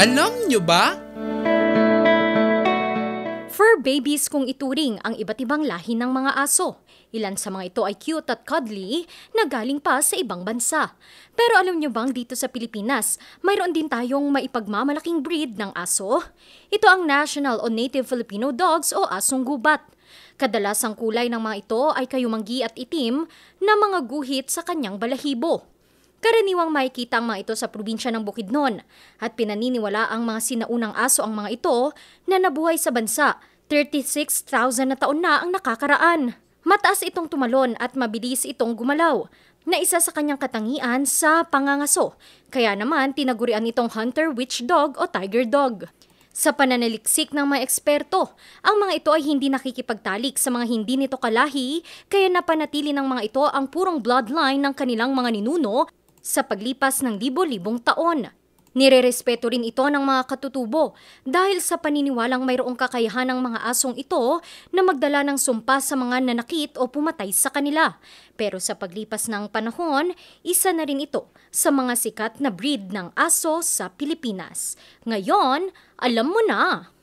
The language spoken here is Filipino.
Alam nyo ba? Fur babies kung ituring ang iba't ibang lahi ng mga aso. Ilan sa mga ito ay cute at cuddly na galing pa sa ibang bansa. Pero alam nyo bang dito sa Pilipinas, mayroon din tayong maipagmamalaking breed ng aso? Ito ang National o Native Filipino Dogs o asong gubat. Kadalasang kulay ng mga ito ay kayumanggi at itim na mga guhit sa kanyang balahibo. Karaniwang makikita ang mga ito sa probinsya ng Bukidnon at pinaniniwala ang mga sinaunang aso ang mga ito na nabuhay sa bansa. 36,000 na taon na ang nakakaraan. Mataas itong tumalon at mabilis itong gumalaw, na isa sa kanyang katangian sa pangangaso. Kaya naman tinagurian itong hunter witch dog o tiger dog. Sa pananaliksik ng mga eksperto, ang mga ito ay hindi nakikipagtalik sa mga hindi nito kalahi, kaya napanatili ng mga ito ang purong bloodline ng kanilang mga ninuno sa paglipas ng libo-libong taon. Nirerespeto rin ito ng mga katutubo dahil sa paniniwalang mayroong kakayahan ng mga asong ito na magdala ng sumpa sa mga nanakit o pumatay sa kanila. Pero sa paglipas ng panahon, isa na rin ito sa mga sikat na breed ng aso sa Pilipinas. Ngayon, alam mo na!